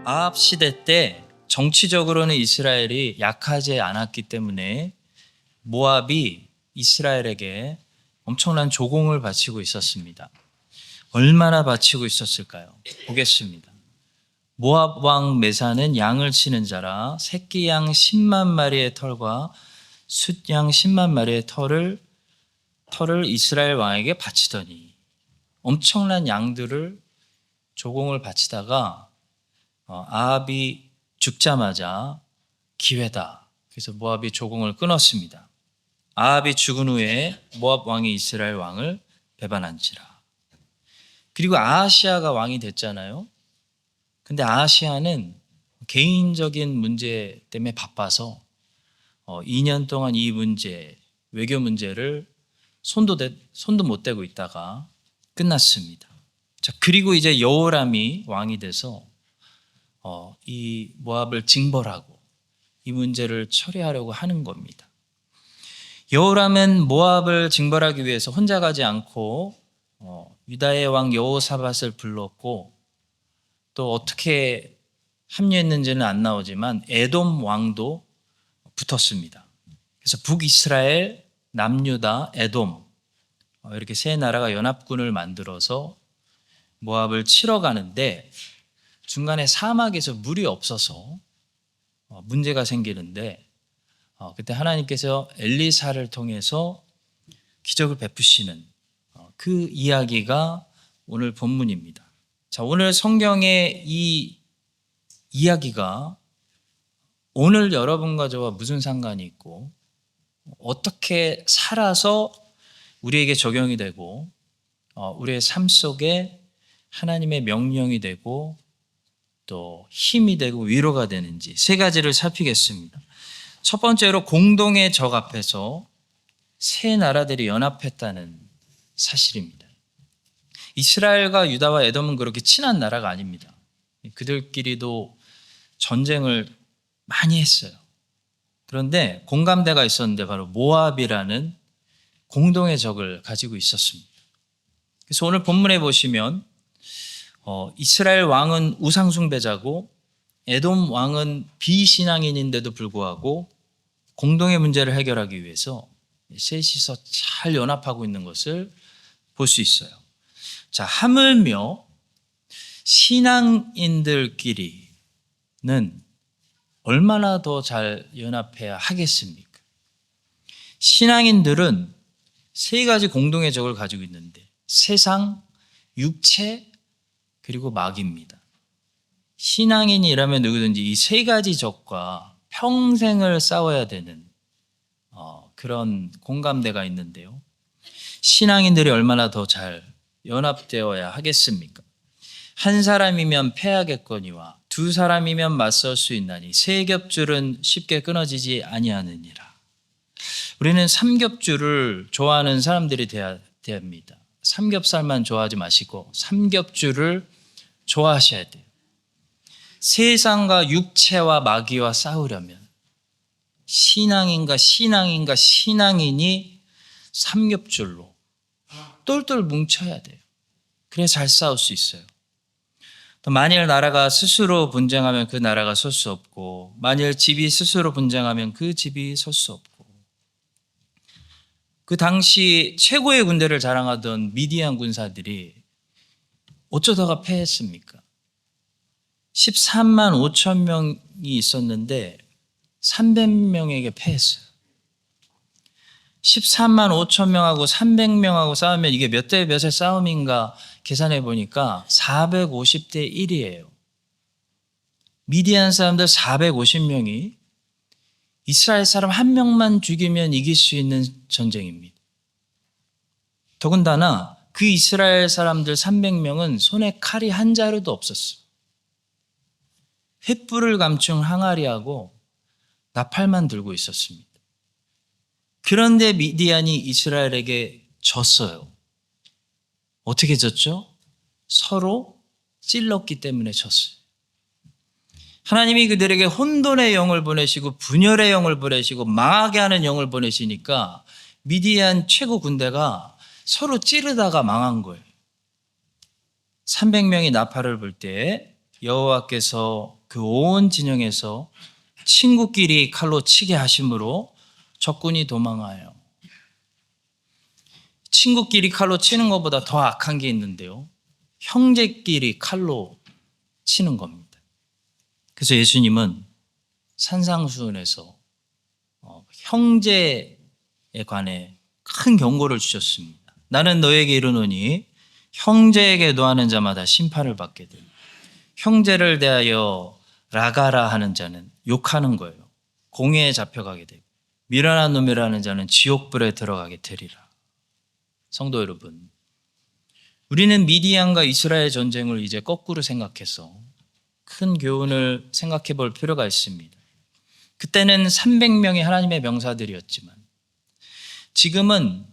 아합 시대 때 정치적으로는 이스라엘이 약하지 않았기 때문에 모압이 이스라엘에게 엄청난 조공을 바치고 있었습니다. 얼마나 바치고 있었을까요? 보겠습니다. 모압 왕 메사는 양을 치는 자라 새끼 양 10만 마리의 털과 숫양 10만 마리의 털을 이스라엘 왕에게 바치더니, 엄청난 양들을 조공을 바치다가 아합이 죽자마자 기회다. 그래서 모압이 조공을 끊었습니다. 아합이 죽은 후에 모압 왕이 이스라엘 왕을 배반한지라. 그리고 아하시아가 왕이 됐잖아요. 근데 아하시아는 개인적인 문제 때문에 바빠서 2년 동안 이 문제, 외교 문제를 손도 못 대고 있다가 끝났습니다. 자, 그리고 이제 여호람이 왕이 돼서 이 모압을 징벌하고 이 문제를 처리하려고 하는 겁니다. 여호람은 모압을 징벌하기 위해서 혼자 가지 않고 유다의 왕 여호사밧을 불렀고, 또 어떻게 합류했는지는 안 나오지만 에돔 왕도 붙었습니다. 그래서 북이스라엘, 남유다, 에돔 이렇게 세 나라가 연합군을 만들어서 모압을 치러 가는데, 중간에 사막에서 물이 없어서 문제가 생기는데, 그때 하나님께서 엘리사를 통해서 기적을 베푸시는 그 이야기가 오늘 본문입니다. 자, 오늘 성경의 이 이야기가 오늘 여러분과 저와 무슨 상관이 있고, 어떻게 살아서 우리에게 적용이 되고, 우리의 삶 속에 하나님의 명령이 되고 또 힘이 되고 위로가 되는지 세 가지를 살피겠습니다. 첫 번째로, 공동의 적 앞에서 세 나라들이 연합했다는 사실입니다. 이스라엘과 유다와 에돔은 그렇게 친한 나라가 아닙니다. 그들끼리도 전쟁을 많이 했어요. 그런데 공감대가 있었는데 바로 모압이라는 공동의 적을 가지고 있었습니다. 그래서 오늘 본문에 보시면 이스라엘 왕은 우상숭배자고 에돔 왕은 비신앙인인데도 불구하고 공동의 문제를 해결하기 위해서 셋이서 잘 연합하고 있는 것을 볼 수 있어요. 자, 하물며 신앙인들끼리는 얼마나 더 잘 연합해야 하겠습니까? 신앙인들은 세 가지 공동의 적을 가지고 있는데, 세상, 육체, 그리고 마귀입니다. 신앙인이라면 누구든지 이 세 가지 적과 평생을 싸워야 되는 그런 공감대가 있는데요. 신앙인들이 얼마나 더 잘 연합되어야 하겠습니까? 한 사람이면 패하겠거니와 두 사람이면 맞설 수 있나니 세 겹줄은 쉽게 끊어지지 아니하느니라. 우리는 삼겹줄을 좋아하는 사람들이 돼야 됩니다. 삼겹살만 좋아하지 마시고 삼겹줄을 좋아하셔야 돼요. 세상과 육체와 마귀와 싸우려면 신앙인이 삼겹줄로 똘똘 뭉쳐야 돼요. 그래야 잘 싸울 수 있어요. 또 만일 나라가 스스로 분쟁하면 그 나라가 설 수 없고, 만일 집이 스스로 분쟁하면 그 집이 설 수 없고, 그 당시 최고의 군대를 자랑하던 미디안 군사들이 어쩌다가 패했습니까? 13만 5천 명이 있었는데 300명에게 패했어요. 13만 5천 명하고 300명하고 싸우면 이게 몇 대 몇의 싸움인가 계산해 보니까 450대 1이에요. 미디안 사람들 450명이 이스라엘 사람 한 명만 죽이면 이길 수 있는 전쟁입니다. 더군다나 그 이스라엘 사람들 300명은 손에 칼이 한 자루도 없었어요. 횃불을 감춘 항아리하고 나팔만 들고 있었습니다. 그런데 미디안이 이스라엘에게 졌어요. 어떻게 졌죠? 서로 찔렀기 때문에 졌어요. 하나님이 그들에게 혼돈의 영을 보내시고 분열의 영을 보내시고 망하게 하는 영을 보내시니까 미디안 최고 군대가 서로 찌르다가 망한 거예요. 300명이 나팔을 불 때 여호와께서 그 온 진영에서 친구끼리 칼로 치게 하심으로 적군이 도망하여. 친구끼리 칼로 치는 것보다 더 악한 게 있는데요. 형제끼리 칼로 치는 겁니다. 그래서 예수님은 산상수훈에서 형제에 관해 큰 경고를 주셨습니다. 나는 너에게 이르노니 형제에게 노하는 자마다 심판을 받게 되니 형제를 대하여 라가라 하는 자는 욕하는 거예요. 공회에 잡혀가게 되고 미련한 놈이라는 자는 지옥불에 들어가게 되리라. 성도 여러분, 우리는 미디안과 이스라엘 전쟁을 이제 거꾸로 생각해서 큰 교훈을 생각해 볼 필요가 있습니다. 그때는 300명이 하나님의 명사들이었지만 지금은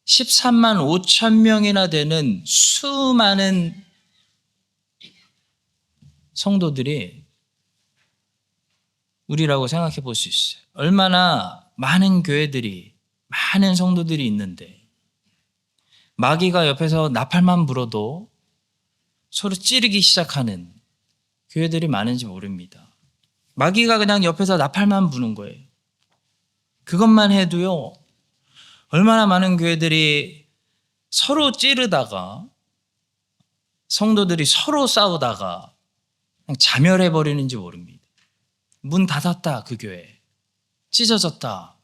13만 5천 명이나 되는 수많은 성도들이 우리라고 생각해 볼 수 있어요. 얼마나 많은 교회들이, 많은 성도들이 있는데 마귀가 옆에서 나팔만 불어도 서로 찌르기 시작하는 교회들이 많은지 모릅니다. 마귀가 그냥 옆에서 나팔만 부는 거예요. 그것만 해도요, 얼마나 많은 교회들이 서로 찌르다가 성도들이 서로 싸우다가 그냥 자멸해버리는지 모릅니다. 문 닫았다, 그 교회. 찢어졌다.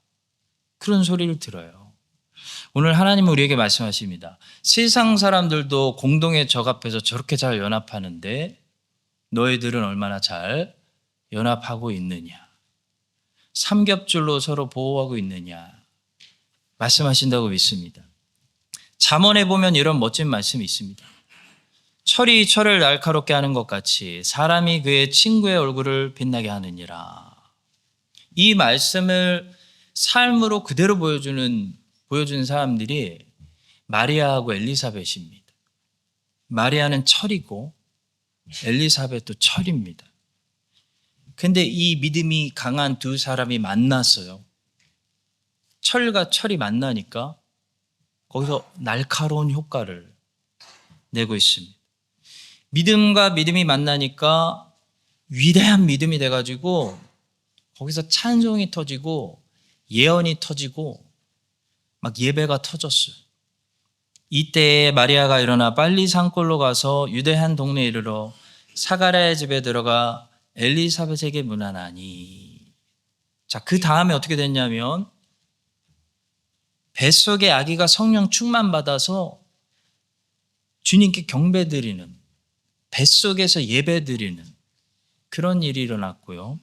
그런 소리를 들어요. 오늘 하나님은 우리에게 말씀하십니다. 세상 사람들도 공동의 적 앞에서 저렇게 잘 연합하는데 너희들은 얼마나 잘 연합하고 있느냐. 삼겹줄로 서로 보호하고 있느냐. 말씀하신다고 믿습니다. 잠언에 보면 이런 멋진 말씀이 있습니다. 철이 철을 날카롭게 하는 것 같이 사람이 그의 친구의 얼굴을 빛나게 하느니라. 이 말씀을 삶으로 그대로 보여주는 사람들이 마리아하고 엘리사벳입니다. 마리아는 철이고 엘리사벳도 철입니다. 근데 이 믿음이 강한 두 사람이 만났어요. 철과 철이 만나니까 거기서 날카로운 효과를 내고 있습니다. 믿음과 믿음이 만나니까 위대한 믿음이 돼가지고 거기서 찬송이 터지고 예언이 터지고 막 예배가 터졌어요. 이때에 마리아가 일어나 빨리 산골로 가서 유대한 동네에 이르러 사가랴의 집에 들어가 엘리사벳에게 문안하니. 자, 그 다음에 어떻게 됐냐면 뱃속에 아기가 성령 충만 받아서 주님께 경배드리는, 뱃속에서 예배드리는 그런 일이 일어났고요.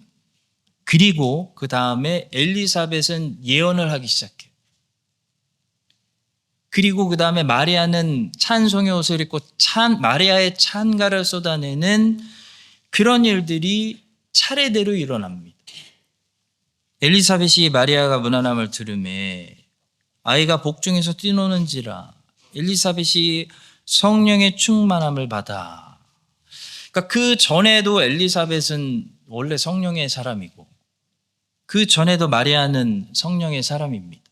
그리고 그 다음에 엘리사벳은 예언을 하기 시작해요. 그리고 그 다음에 마리아는 찬송의 옷을 입고 마리아의 찬가를 쏟아내는 그런 일들이 차례대로 일어납니다. 엘리사벳이 마리아가 문안함을 들으매 아이가 복중에서 뛰노는지라 엘리사벳이 성령의 충만함을 받아. 그러니까 그 전에도 엘리사벳은 원래 성령의 사람이고 그 전에도 마리아는 성령의 사람입니다.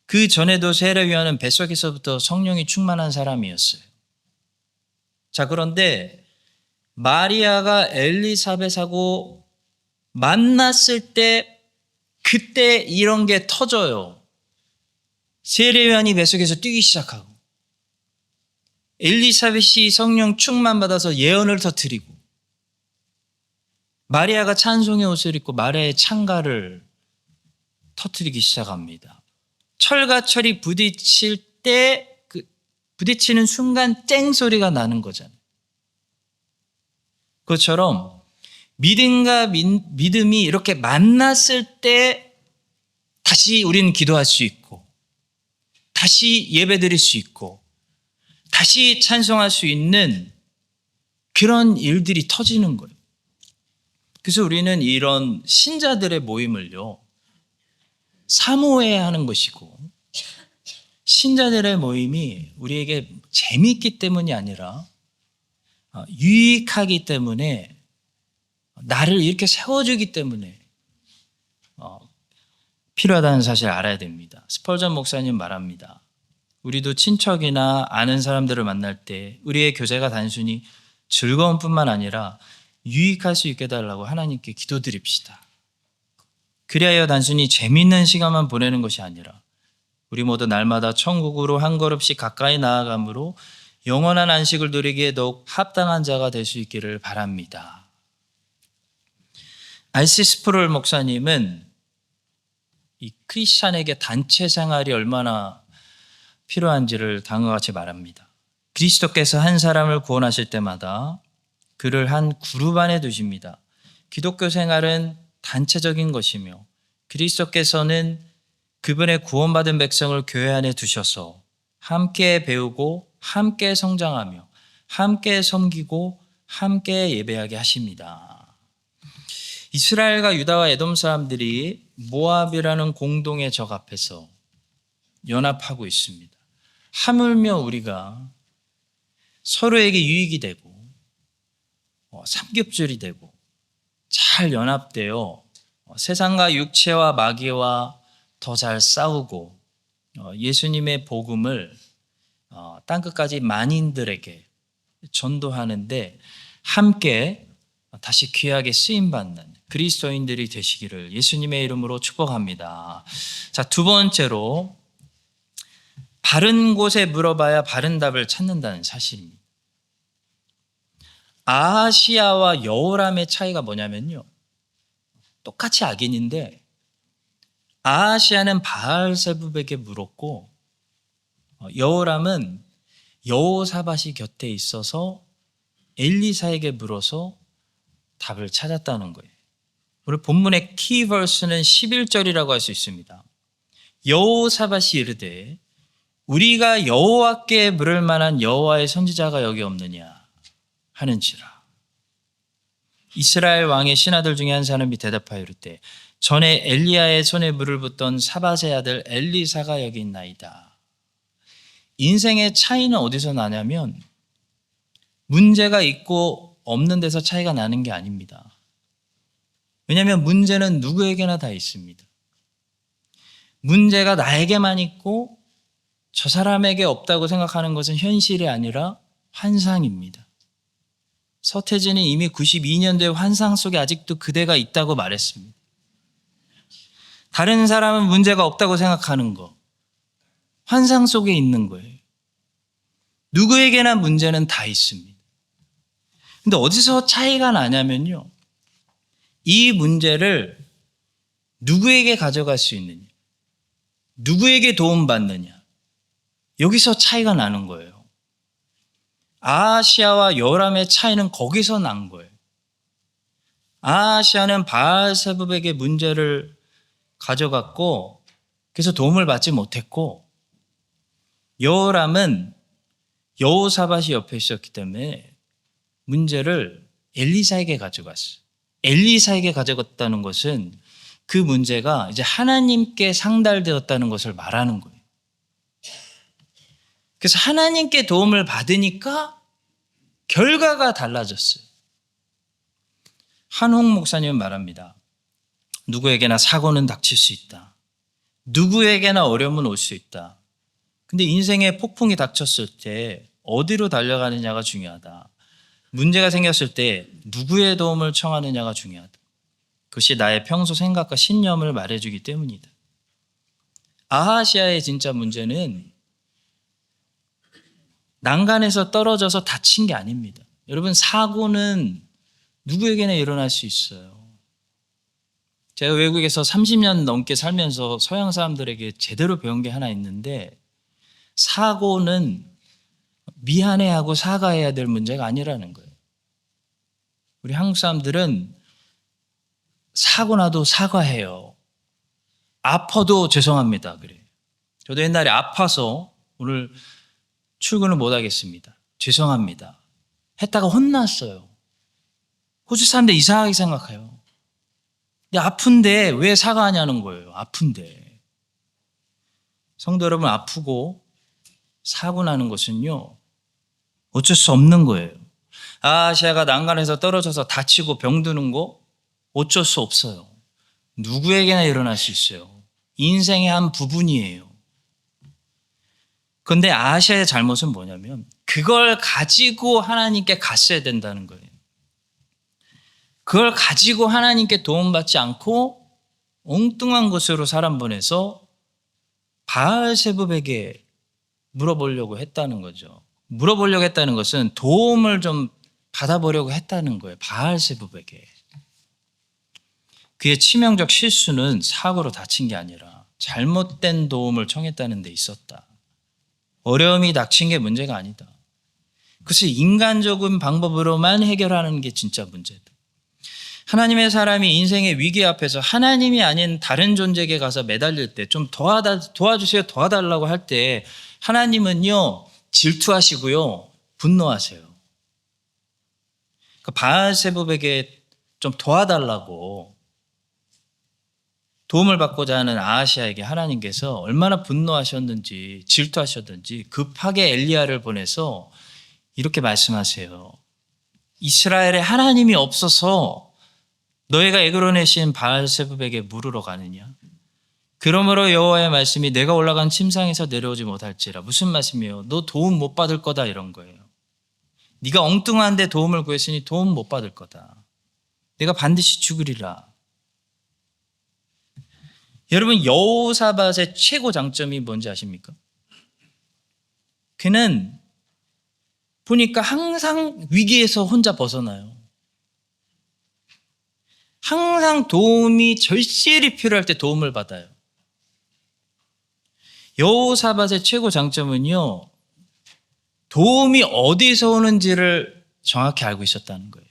그 전에도 세례요한은 뱃속에서부터 성령이 충만한 사람이었어요. 자, 그런데 마리아가 엘리사벳하고 만났을 때 그때 이런 게 터져요. 세례요한이 뱃속에서 뛰기 시작하고 엘리사벳이 성령 충만 받아서 예언을 터뜨리고 마리아가 찬송의 옷을 입고 마리아의 찬가를 터뜨리기 시작합니다. 철과 철이 부딪힐 때 그 부딪히는 순간 쨍 소리가 나는 거잖아요. 그것처럼 믿음과 믿음이 이렇게 만났을 때 다시 우리는 기도할 수 있고 다시 예배드릴 수 있고 다시 찬송할 수 있는 그런 일들이 터지는 거예요. 그래서 우리는 이런 신자들의 모임을요, 사모해야 하는 것이고 신자들의 모임이 우리에게 재미있기 때문이 아니라 유익하기 때문에 나를 이렇게 세워주기 때문에 필요하다는 사실을 알아야 됩니다. 스펄전 목사님 말합니다. 우리도 친척이나 아는 사람들을 만날 때 우리의 교제가 단순히 즐거움 뿐만 아니라 유익할 수 있게 해달라고 하나님께 기도드립시다. 그리하여 단순히 재미있는 시간만 보내는 것이 아니라 우리 모두 날마다 천국으로 한 걸음씩 가까이 나아감으로 영원한 안식을 누리기에 더욱 합당한 자가 될 수 있기를 바랍니다. R.C. 스프롤 목사님은 이 크리스찬에게 단체 생활이 얼마나 필요한지를 다음과 같이 말합니다. 그리스도께서 한 사람을 구원하실 때마다 그를 한 그룹 안에 두십니다. 기독교 생활은 단체적인 것이며 그리스도께서는 그분의 구원받은 백성을 교회 안에 두셔서 함께 배우고 함께 성장하며 함께 섬기고 함께 예배하게 하십니다. 이스라엘과 유다와 에돔 사람들이 모압이라는 공동의 적 앞에서 연합하고 있습니다. 하물며 우리가 서로에게 유익이 되고 삼겹줄이 되고 잘 연합되어 세상과 육체와 마귀와 더 잘 싸우고 예수님의 복음을 땅끝까지 만인들에게 전도하는데 함께 다시 귀하게 쓰임받는 그리스도인들이 되시기를 예수님의 이름으로 축복합니다. 자, 두 번째로 바른 곳에 물어봐야 바른 답을 찾는다는 사실입니다. 아하시야와 여호람의 차이가 뭐냐면요. 똑같이 악인인데 아하시야는 바알세붑에게 물었고 여호람은 여호사밧이 곁에 있어서 엘리사에게 물어서 답을 찾았다는 거예요. 오늘 본문의 키버스는 11절이라고 할 수 있습니다. 여호사밧이 이르되 우리가 여호와께 물을 만한 여호와의 선지자가 여기 없느냐 하는지라. 이스라엘 왕의 신하들 중에 한 사람이 대답하여 이르되 전에 엘리야의 손에 물을 붓던 사밧의 아들 엘리사가 여기 있나이다. 인생의 차이는 어디서 나냐면 문제가 있고 없는 데서 차이가 나는 게 아닙니다. 왜냐하면 문제는 누구에게나 다 있습니다. 문제가 나에게만 있고 저 사람에게 없다고 생각하는 것은 현실이 아니라 환상입니다. 서태지는 이미 92년도의 환상 속에 아직도 그대가 있다고 말했습니다. 다른 사람은 문제가 없다고 생각하는 거, 환상 속에 있는 거예요. 누구에게나 문제는 다 있습니다. 근데 어디서 차이가 나냐면요. 이 문제를 누구에게 가져갈 수 있느냐, 누구에게 도움받느냐, 여기서 차이가 나는 거예요. 아하시야와 여호람의 차이는 거기서 난 거예요. 아하시야는 바알세붑에게 문제를 가져갔고 그래서 도움을 받지 못했고 여호람은 여호사밧이 옆에 있었기 때문에 문제를 엘리사에게 가져갔어요. 엘리사에게 가져갔다는 것은 그 문제가 이제 하나님께 상달되었다는 것을 말하는 거예요. 그래서 하나님께 도움을 받으니까 결과가 달라졌어요. 한홍 목사님은 말합니다. 누구에게나 사고는 닥칠 수 있다. 누구에게나 어려움은 올 수 있다. 근데 인생에 폭풍이 닥쳤을 때 어디로 달려가느냐가 중요하다. 문제가 생겼을 때 누구의 도움을 청하느냐가 중요하다. 그것이 나의 평소 생각과 신념을 말해주기 때문이다. 아하시야의 진짜 문제는 난간에서 떨어져서 다친 게 아닙니다. 여러분, 사고는 누구에게나 일어날 수 있어요. 제가 외국에서 30년 넘게 살면서 서양 사람들에게 제대로 배운 게 하나 있는데 사고는 미안해하고 사과해야 될 문제가 아니라는 거예요. 우리 한국 사람들은 사고 나도 사과해요. 아파도 죄송합니다. 그래요. 저도 옛날에 아파서 오늘 출근을 못 하겠습니다. 죄송합니다. 했다가 혼났어요. 호주 사람들 이상하게 생각해요. 근데 아픈데 왜 사과하냐는 거예요. 아픈데. 성도 여러분, 아프고 사고 나는 것은요, 어쩔 수 없는 거예요. 아하시아가 난간에서 떨어져서 다치고 병드는 거 어쩔 수 없어요. 누구에게나 일어날 수 있어요. 인생의 한 부분이에요. 그런데 아하시아의 잘못은 뭐냐면 그걸 가지고 하나님께 갔어야 된다는 거예요. 그걸 가지고 하나님께 도움받지 않고 엉뚱한 곳으로 사람 보내서 바알세붑에게 물어보려고 했다는 거죠. 물어보려고 했다는 것은 도움을 좀 받아보려고 했다는 거예요. 바알세붑에게. 그의 치명적 실수는 사고로 다친 게 아니라 잘못된 도움을 청했다는 데 있었다. 어려움이 닥친 게 문제가 아니다. 그것을 인간적인 방법으로만 해결하는 게 진짜 문제다. 하나님의 사람이 인생의 위기 앞에서 하나님이 아닌 다른 존재에게 가서 매달릴 때 좀 도와주세요, 도와달라고 할 때 하나님은요 질투하시고요 분노하세요. 그러니까 바알세붑에게 좀 도와달라고 도움을 받고자 하는 아하시아에게 하나님께서 얼마나 분노하셨는지 질투하셨는지 급하게 엘리야를 보내서 이렇게 말씀하세요. 이스라엘에 하나님이 없어서 너희가 에그론의 바알세붑에게 물으러 가느냐? 그러므로 여호와의 말씀이 내가 올라간 침상에서 내려오지 못할지라. 무슨 말씀이에요? 너 도움 못 받을 거다 이런 거예요. 네가 엉뚱한데 도움을 구했으니 도움 못 받을 거다. 내가 반드시 죽으리라. 여러분 여호사밧의 최고 장점이 뭔지 아십니까? 그는 보니까 항상 위기에서 혼자 벗어나요. 항상 도움이 절실히 필요할 때 도움을 받아요. 여호사밧의 최고 장점은요, 도움이 어디서 오는지를 정확히 알고 있었다는 거예요.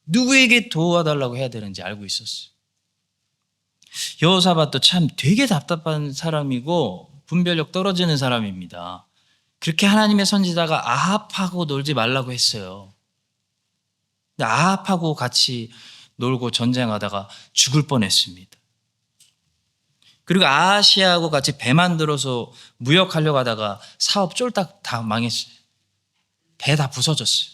누구에게 도와달라고 해야 되는지 알고 있었어요. 여호사밧도 참 되게 답답한 사람이고 분별력 떨어지는 사람입니다. 그렇게 하나님의 선지자가 아합하고 놀지 말라고 했어요. 근데 아합하고 같이 놀고 전쟁하다가 죽을 뻔했습니다. 그리고 아하시아하고 같이 배 만들어서 무역하려고 하다가 사업 쫄딱 다 망했어요. 배 다 부서졌어요.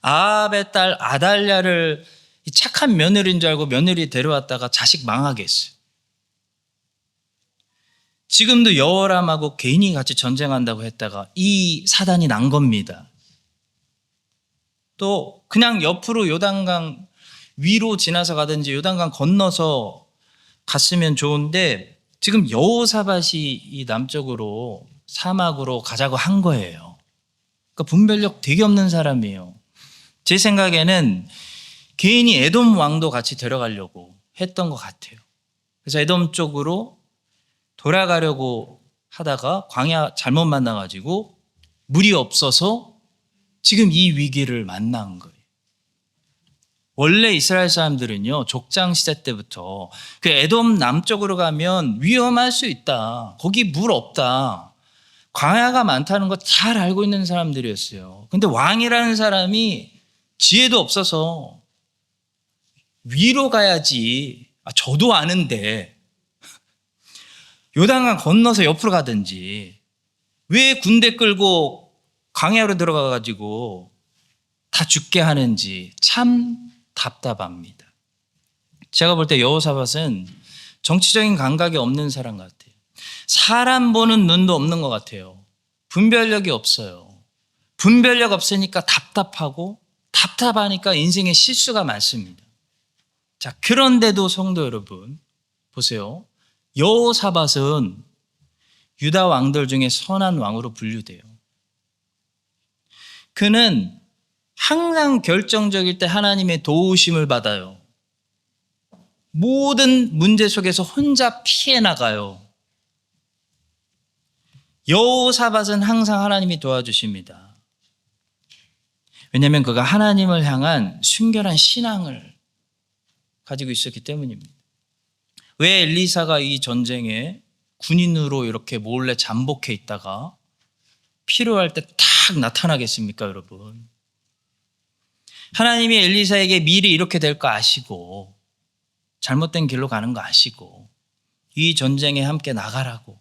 아합의 딸 아달랴를 착한 며느리인 줄 알고 며느리 데려왔다가 자식 망하게 했어요. 지금도 여호람하고 괜히 같이 전쟁한다고 했다가 이 사단이 난 겁니다. 또 그냥 옆으로 요단강 위로 지나서 가든지 요단강 건너서 갔으면 좋은데 지금 여호사밧이 이 남쪽으로 사막으로 가자고 한 거예요. 그러니까 분별력 되게 없는 사람이에요. 제 생각에는 괜히 에돔 왕도 같이 데려가려고 했던 것 같아요. 그래서 에돔 쪽으로 돌아가려고 하다가 광야 잘못 만나가지고 물이 없어서 지금 이 위기를 만난 거예요. 원래 이스라엘 사람들은요, 족장 시대 때부터 그 에돔 남쪽으로 가면 위험할 수 있다. 거기 물 없다. 광야가 많다는 거 잘 알고 있는 사람들이었어요. 근데 왕이라는 사람이 지혜도 없어서 위로 가야지. 저도 아는데 요단강 건너서 옆으로 가든지 왜 군대 끌고 광야로 들어가가지고 다 죽게 하는지 참 답답합니다. 제가 볼 때 여호사밧은 정치적인 감각이 없는 사람 같아요. 사람 보는 눈도 없는 것 같아요. 분별력이 없어요. 분별력 없으니까 답답하고 답답하니까 인생에 실수가 많습니다. 자, 그런데도 성도 여러분 보세요. 여호사밧은 유다 왕들 중에 선한 왕으로 분류돼요. 그는 항상 결정적일 때 하나님의 도우심을 받아요. 모든 문제 속에서 혼자 피해 나가요. 여호사밧은 항상 하나님이 도와주십니다. 왜냐하면 그가 하나님을 향한 순결한 신앙을 가지고 있었기 때문입니다. 왜 엘리사가 이 전쟁에 군인으로 이렇게 몰래 잠복해 있다가 필요할 때 탁 나타나겠습니까, 여러분? 하나님이 엘리사에게 미리 이렇게 될 거 아시고 잘못된 길로 가는 거 아시고 이 전쟁에 함께 나가라고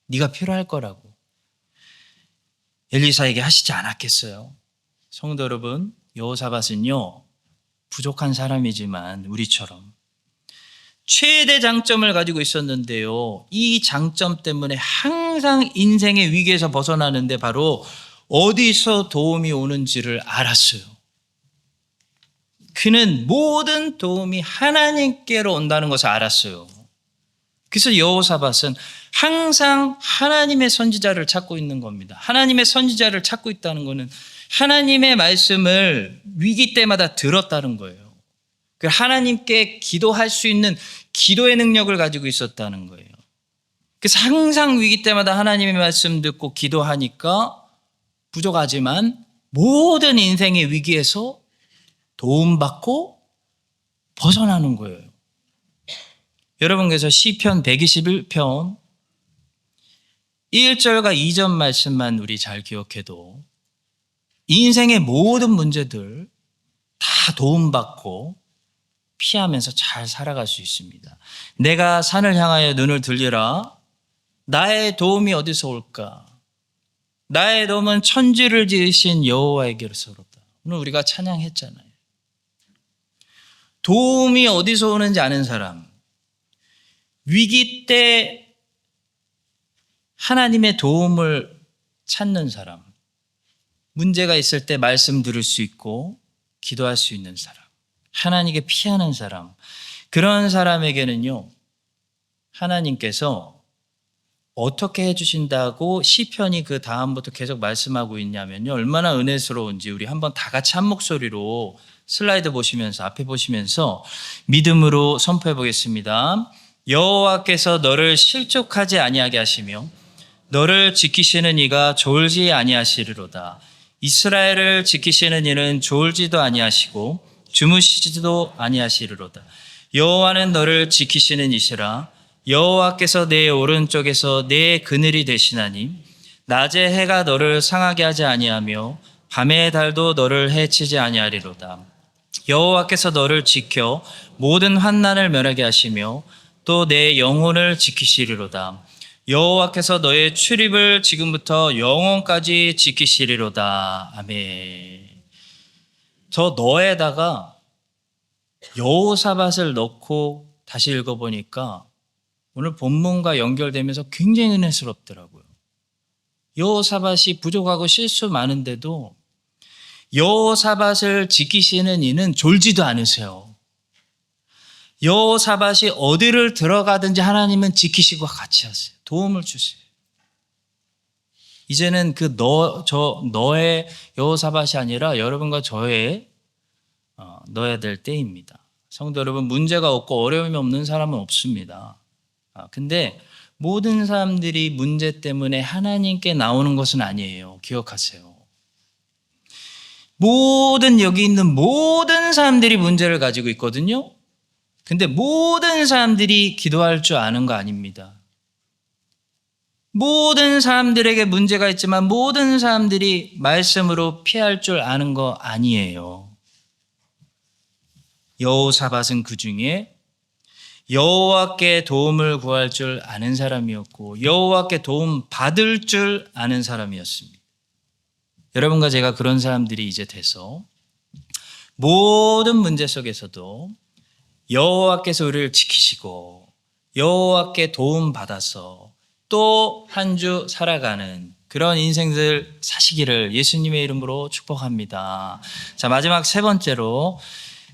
네가 필요할 거라고 엘리사에게 하시지 않았겠어요? 성도 여러분, 여호사밧은요 부족한 사람이지만 우리처럼 최대 장점을 가지고 있었는데요, 이 장점 때문에 항상 인생의 위기에서 벗어나는데 바로 어디서 도움이 오는지를 알았어요. 그는 모든 도움이 하나님께로 온다는 것을 알았어요. 그래서 여호사밧은 항상 하나님의 선지자를 찾고 있는 겁니다. 하나님의 선지자를 찾고 있다는 것은 하나님의 말씀을 위기 때마다 들었다는 거예요. 하나님께 기도할 수 있는 기도의 능력을 가지고 있었다는 거예요. 그래서 항상 위기 때마다 하나님의 말씀 듣고 기도하니까 부족하지만 모든 인생의 위기에서 도움받고 벗어나는 거예요. 여러분께서 시편 121편 1절과 2절 말씀만 우리 잘 기억해도 인생의 모든 문제들 다 도움받고 피하면서 잘 살아갈 수 있습니다. 내가 산을 향하여 눈을 들리라. 나의 도움이 어디서 올까? 나의 도움은 천지를 지으신 여호와에게로서로다. 오늘 우리가 찬양했잖아요. 도움이 어디서 오는지 아는 사람, 위기 때 하나님의 도움을 찾는 사람, 문제가 있을 때 말씀 들을 수 있고 기도할 수 있는 사람, 하나님께 피하는 사람, 그런 사람에게는요 하나님께서 어떻게 해주신다고 시편이 그 다음부터 계속 말씀하고 있냐면요, 얼마나 은혜스러운지 우리 한번 다 같이 한 목소리로 슬라이드 보시면서 앞에 보시면서 믿음으로 선포해 보겠습니다. 여호와께서 너를 실족하지 아니하게 하시며 너를 지키시는 이가 졸지 아니하시리로다. 이스라엘을 지키시는 이는 졸지도 아니하시고 주무시지도 아니하시리로다. 여호와는 너를 지키시는 이시라. 여호와께서 내 오른쪽에서 내 그늘이 되시나니 낮에 해가 너를 상하게 하지 아니하며 밤의 달도 너를 해치지 아니하리로다. 여호와께서 너를 지켜 모든 환난을 면하게 하시며 또 내 영혼을 지키시리로다. 여호와께서 너의 출입을 지금부터 영원까지 지키시리로다. 아멘. 저 너에다가 여호사밧을 넣고 다시 읽어보니까 오늘 본문과 연결되면서 굉장히 은혜스럽더라고요. 여호사밧이 부족하고 실수 많은데도 여호사밧을 지키시는 이는 졸지도 않으세요. 여호사밧이 어디를 들어가든지 하나님은 지키시고 같이 하세요. 도움을 주세요. 이제는 그 너의 여호사밧이 아니라 여러분과 저의 넣어야 될 때입니다. 성도 여러분, 문제가 없고 어려움이 없는 사람은 없습니다. 근데 모든 사람들이 문제 때문에 하나님께 나오는 것은 아니에요. 기억하세요. 여기 있는 모든 사람들이 문제를 가지고 있거든요. 근데 모든 사람들이 기도할 줄 아는 거 아닙니다. 모든 사람들에게 문제가 있지만 모든 사람들이 말씀으로 피할 줄 아는 거 아니에요. 여호사밧은 그 중에 여호와께 도움을 구할 줄 아는 사람이었고 여호와께 도움 받을 줄 아는 사람이었습니다. 여러분과 제가 그런 사람들이 이제 돼서 모든 문제 속에서도 여호와께서 우리를 지키시고 여호와께 도움 받아서 또 한 주 살아가는 그런 인생들 사시기를 예수님의 이름으로 축복합니다. 자, 마지막 세 번째로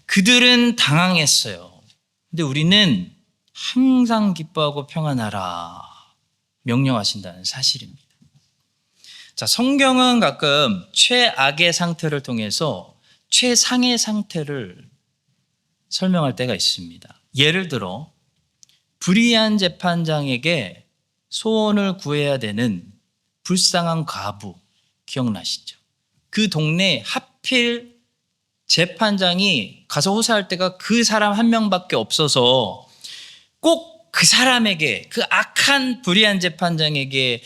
그들은 당황했어요. 근데 우리는 항상 기뻐하고 평안하라 명령하신다는 사실입니다. 자, 성경은 가끔 최악의 상태를 통해서 최상의 상태를 설명할 때가 있습니다. 예를 들어 불의한 재판장에게 소원을 구해야 되는 불쌍한 과부 기억나시죠? 그 동네에 하필 재판장이 가서 호소할 때가 그 사람 한 명밖에 없어서 꼭 그 사람에게, 그 악한 불의한 재판장에게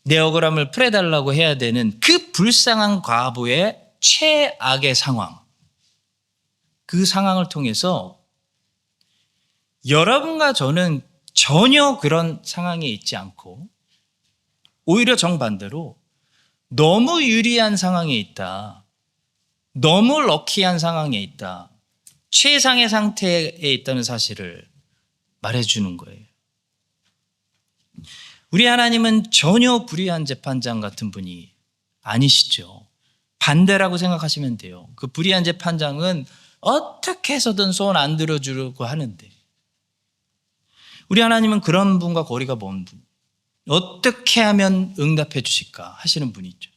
내 억울함을 풀어달라고 해야 되는 그 불쌍한 과부의 최악의 상황, 그 상황을 통해서 여러분과 저는 전혀 그런 상황에 있지 않고 오히려 정반대로 너무 유리한 상황에 있다. 너무 럭키한 상황에 있다. 최상의 상태에 있다는 사실을 말해주는 거예요. 우리 하나님은 전혀 불의한 재판장 같은 분이 아니시죠. 반대라고 생각하시면 돼요. 그 불의한 재판장은 어떻게 해서든 소원 안 들어주려고 하는데, 우리 하나님은 그런 분과 거리가 먼 분, 어떻게 하면 응답해 주실까 하시는 분이죠.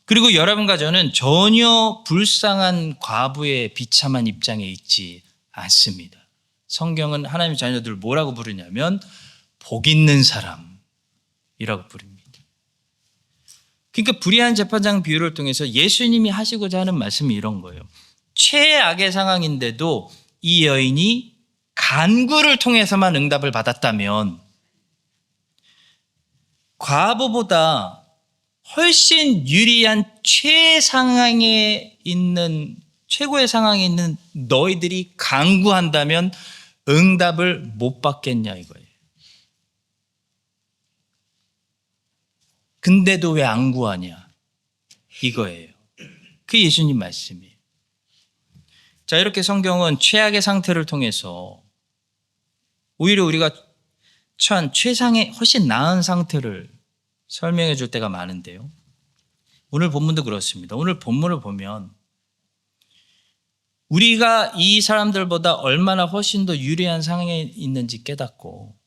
그리고 여러분과 저는 전혀 불쌍한 과부의 비참한 입장에 있지 않습니다. 성경은 하나님의 자녀들을 뭐라고 부르냐면 복 있는 사람이라고 부릅니다. 그러니까 불의한 재판장 비유를 통해서 예수님이 하시고자 하는 말씀이 이런 거예요. 최악의 상황인데도 이 여인이 간구를 통해서만 응답을 받았다면 과부보다 훨씬 유리한 최고의 상황에 있는 너희들이 간구한다면 응답을 못 받겠냐 이거예요. 근데도 왜 안 구하냐 이거예요. 그 예수님 말씀이에요. 자, 이렇게 성경은 최악의 상태를 통해서 오히려 우리가 처한 최상의 훨씬 나은 상태를 설명해 줄 때가 많은데요. 오늘 본문도 그렇습니다. 오늘 본문을 보면 우리가 이 사람들보다 얼마나 훨씬 더 유리한 상황에 있는지 깨닫고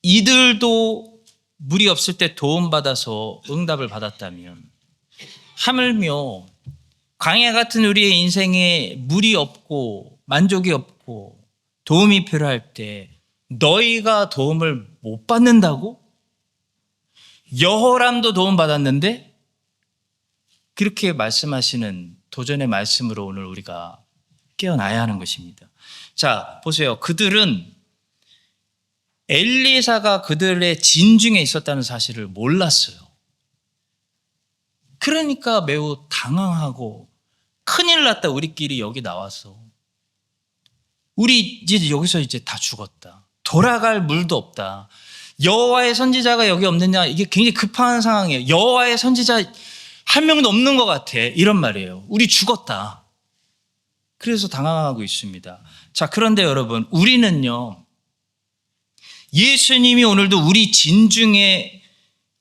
이들도 물이 없을 때 도움받아서 응답을 받았다면 하물며 광야 같은 우리의 인생에 물이 없고 만족이 없고 도움이 필요할 때 너희가 도움을 못 받는다고? 여호람도 도움받았는데? 그렇게 말씀하시는 도전의 말씀으로 오늘 우리가 깨어나야 하는 것입니다. 자, 보세요. 그들은 엘리사가 그들의 진중에 있었다는 사실을 몰랐어요. 그러니까 매우 당황하고 큰일 났다. 우리끼리 여기 나와서. 우리 이제 여기서 이제 다 죽었다. 돌아갈 물도 없다. 여호와의 선지자가 여기 없느냐. 이게 굉장히 급한 상황이에요. 여호와의 선지자 한 명도 없는 것 같아. 이런 말이에요. 우리 죽었다. 그래서 당황하고 있습니다. 자, 그런데 여러분, 우리는요, 예수님이 오늘도 우리 진중에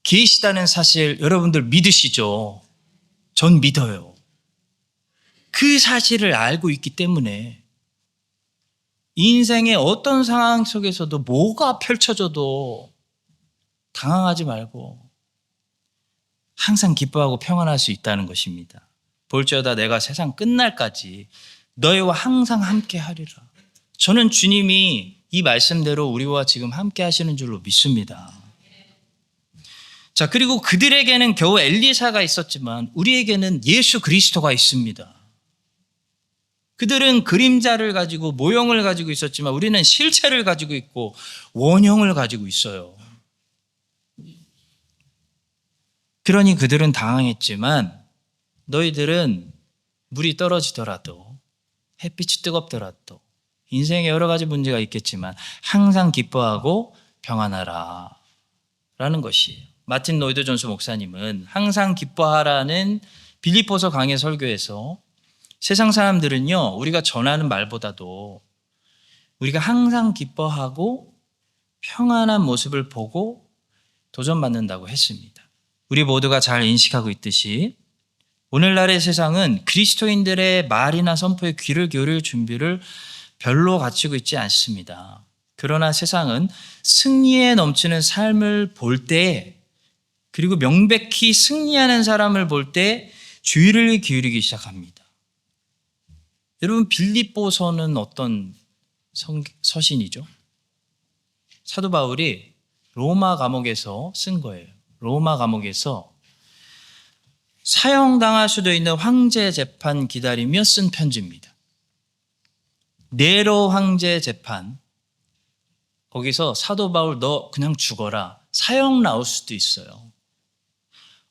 계시다는 사실 여러분들 믿으시죠? 전 믿어요. 그 사실을 알고 있기 때문에 인생의 어떤 상황 속에서도 뭐가 펼쳐져도 당황하지 말고 항상 기뻐하고 평안할 수 있다는 것입니다. 볼지어다 내가 세상 끝날까지 너희와 항상 함께 하리라. 저는 주님이 이 말씀대로 우리와 지금 함께 하시는 줄로 믿습니다. 자, 그리고 그들에게는 겨우 엘리사가 있었지만 우리에게는 예수 그리스도가 있습니다. 그들은 그림자를 가지고 모형을 가지고 있었지만 우리는 실체를 가지고 있고 원형을 가지고 있어요. 그러니 그들은 당황했지만 너희들은 물이 떨어지더라도 햇빛이 뜨겁더라도 인생에 여러 가지 문제가 있겠지만 항상 기뻐하고 평안하라 라는 것이에요. 마틴 노이드 존스 목사님은 항상 기뻐하라는 빌립보서 강해 설교에서 세상 사람들은요, 우리가 전하는 말보다도 우리가 항상 기뻐하고 평안한 모습을 보고 도전받는다고 했습니다. 우리 모두가 잘 인식하고 있듯이 오늘날의 세상은 그리스도인들의 말이나 선포에 귀를 기울일 준비를 별로 갖추고 있지 않습니다. 그러나 세상은 승리에 넘치는 삶을 볼 때, 그리고 명백히 승리하는 사람을 볼 때 주의를 기울이기 시작합니다. 여러분, 빌립보서는 어떤 서신이죠? 사도 바울이 로마 감옥에서 쓴 거예요. 로마 감옥에서 사형당할 수도 있는 황제 재판 기다리며 쓴 편지입니다. 네로 황제 재판, 거기서 사도 바울 너 그냥 죽어라. 사형 나올 수도 있어요.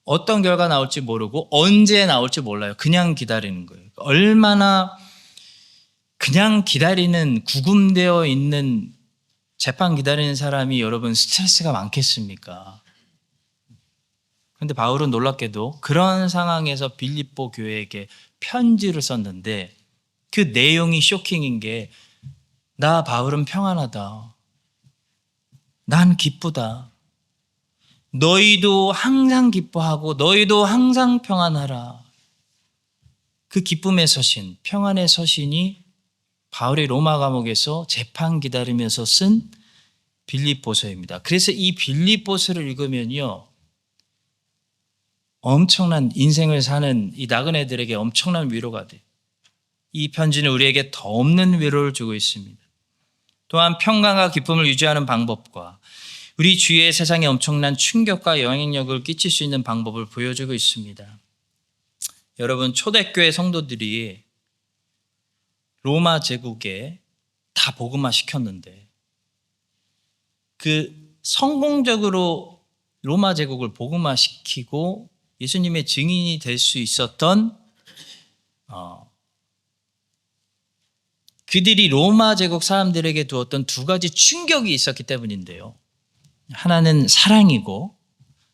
어떤 결과 나올지 모르고 언제 나올지 몰라요. 그냥 기다리는 거예요. 얼마나 그냥 기다리는, 구금되어 있는 재판 기다리는 사람이 여러분 스트레스가 많겠습니까? 그런데 바울은 놀랍게도 그런 상황에서 빌립보 교회에게 편지를 썼는데 그 내용이 쇼킹인 게 나 바울은 평안하다. 난 기쁘다. 너희도 항상 기뻐하고 너희도 항상 평안하라. 그 기쁨의 서신, 평안의 서신이 바울이 로마 감옥에서 재판 기다리면서 쓴 빌립보서입니다. 그래서 이 빌립보서를 읽으면요, 엄청난 인생을 사는 이 나그네들에게 엄청난 위로가 돼요. 이 편지는 우리에게 더 없는 위로를 주고 있습니다. 또한 평강과 기쁨을 유지하는 방법과 우리 주위의 세상에 엄청난 충격과 영향력을 끼칠 수 있는 방법을 보여주고 있습니다. 여러분, 초대교회 성도들이 로마 제국에 다 복음화 시켰는데 그 성공적으로 로마 제국을 복음화 시키고 예수님의 증인이 될 수 있었던 그들이 로마 제국 사람들에게 두었던 두 가지 충격이 있었기 때문인데요. 하나는 사랑이고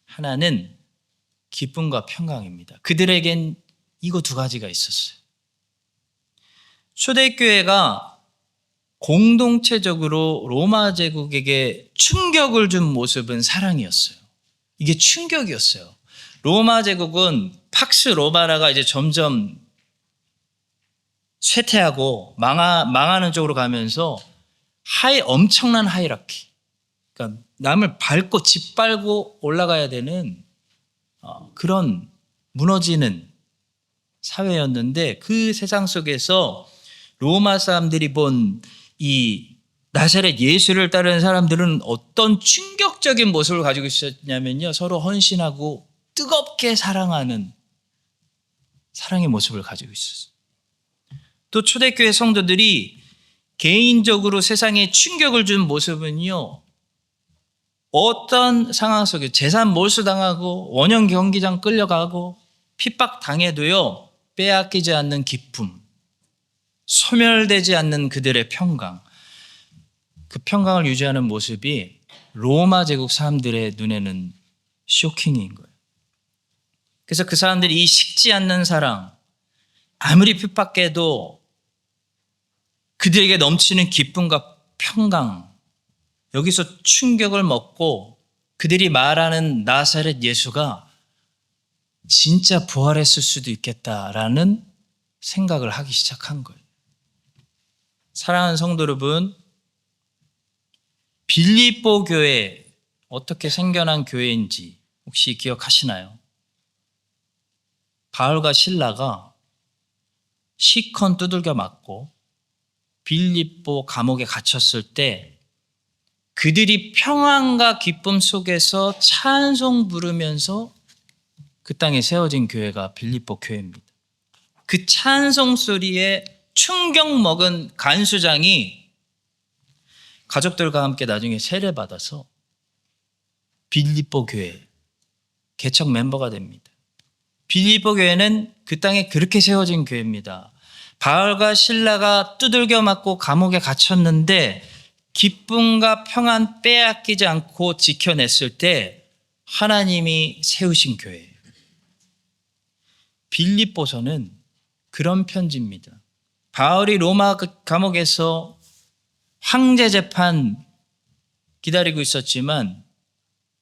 하나는 기쁨과 평강입니다. 그들에겐 이거 두 가지가 있었어요. 초대교회가 공동체적으로 로마 제국에게 충격을 준 모습은 사랑이었어요. 이게 충격이었어요. 로마 제국은 팍스 로마나가 이제 점점 쇠퇴하고 망하는 쪽으로 가면서 엄청난 하이라키. 그러니까 남을 밟고 짓밟고 올라가야 되는 그런 무너지는 사회였는데 그 세상 속에서 로마 사람들이 본 이 나사렛 예수를 따르는 사람들은 어떤 충격적인 모습을 가지고 있었냐면요. 서로 헌신하고 뜨겁게 사랑하는 사랑의 모습을 가지고 있었어요. 또 초대교회 성도들이 개인적으로 세상에 충격을 준 모습은요. 어떤 상황 속에 재산 몰수당하고 원형 경기장 끌려가고 핍박당해도요. 빼앗기지 않는 기쁨, 소멸되지 않는 그들의 평강, 그 평강을 유지하는 모습이 로마 제국 사람들의 눈에는 쇼킹인 거예요. 그래서 그 사람들이 이 식지 않는 사랑, 아무리 핍박해도 그들에게 넘치는 기쁨과 평강, 여기서 충격을 먹고 그들이 말하는 나사렛 예수가 진짜 부활했을 수도 있겠다라는 생각을 하기 시작한 거예요. 사랑하는 성도 여러분, 빌립보 교회 어떻게 생겨난 교회인지 혹시 기억하시나요? 바울과 실라가 시컨 두들겨 맞고 빌립보 감옥에 갇혔을 때 그들이 평안과 기쁨 속에서 찬송 부르면서 그 땅에 세워진 교회가 빌립보 교회입니다. 그 찬송 소리에 충격 먹은 간수장이 가족들과 함께 나중에 세례받아서 빌립보 교회 개척 멤버가 됩니다. 빌립보 교회는 그 땅에 그렇게 세워진 교회입니다. 바울과 실라가 두들겨 맞고 감옥에 갇혔는데 기쁨과 평안 빼앗기지 않고 지켜냈을 때 하나님이 세우신 교회예요. 빌립보서는 그런 편지입니다. 바울이 로마 감옥에서 황제 재판 기다리고 있었지만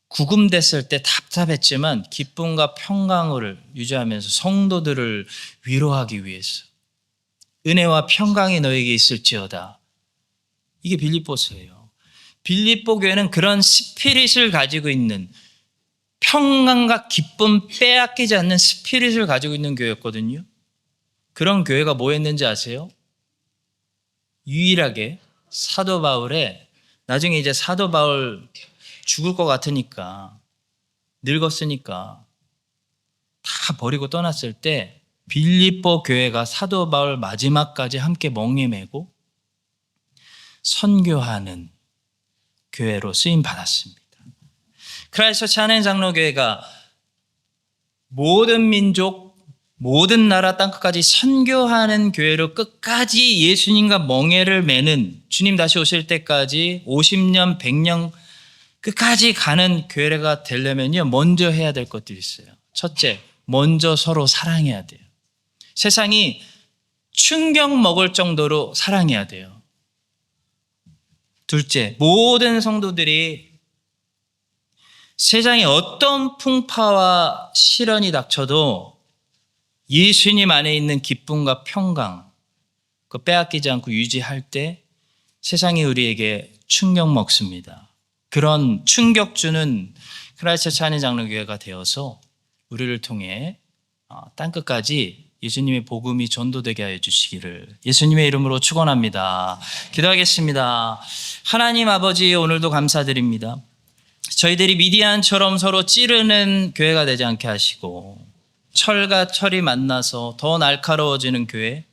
구금됐을 때 답답했지만 기쁨과 평강을 유지하면서 성도들을 위로하기 위해서 은혜와 평강이 너에게 있을지어다. 이게 빌립보서예요. 빌립보 교회는 그런 스피릿을 가지고 있는 평강과 기쁨 빼앗기지 않는 스피릿을 가지고 있는 교회였거든요. 그런 교회가 뭐 했는지 아세요? 유일하게 사도 바울의 나중에 이제 사도 바울 죽을 것 같으니까 늙었으니까 다 버리고 떠났을 때 빌립보 교회가 사도 바울 마지막까지 함께 멍에 매고 선교하는 교회로 쓰임 받았습니다. 크라이스트 찬행 장로교회가 모든 민족, 모든 나라 땅끝까지 선교하는 교회로 끝까지 예수님과 멍에를 매는 주님 다시 오실 때까지 50년, 100년 끝까지 가는 교회가 되려면요, 먼저 해야 될 것들이 있어요. 첫째, 먼저 서로 사랑해야 돼요. 세상이 충격 먹을 정도로 사랑해야 돼요. 둘째, 모든 성도들이 세상에 어떤 풍파와 시련이 닥쳐도 예수님 안에 있는 기쁨과 평강, 그 빼앗기지 않고 유지할 때 세상이 우리에게 충격 먹습니다. 그런 충격 주는 크라이스트 처치 한인장로교회가 되어서 우리를 통해 땅끝까지 예수님의 복음이 전도되게 하여 주시기를 예수님의 이름으로 축원합니다. 기도하겠습니다. 하나님 아버지, 오늘도 감사드립니다. 저희들이 미디안처럼 서로 찌르는 교회가 되지 않게 하시고 철과 철이 만나서 더 날카로워지는 교회,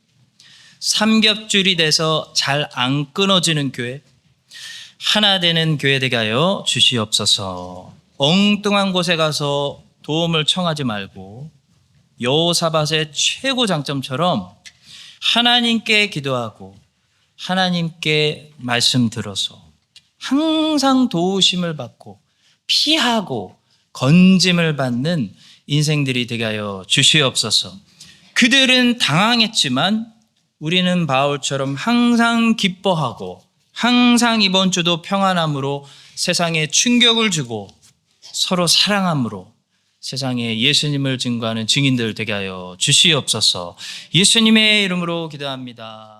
삼겹줄이 돼서 잘 안 끊어지는 교회, 하나 되는 교회 되게 하여 주시옵소서. 엉뚱한 곳에 가서 도움을 청하지 말고 여호사밧의 최고 장점처럼 하나님께 기도하고 하나님께 말씀 들어서 항상 도우심을 받고 피하고 건짐을 받는 인생들이 되게 하여 주시옵소서. 그들은 당황했지만 우리는 바울처럼 항상 기뻐하고 항상 이번 주도 평안함으로 세상에 충격을 주고 서로 사랑함으로 세상에 예수님을 증거하는 증인들 되게 하여 주시옵소서. 예수님의 이름으로 기도합니다.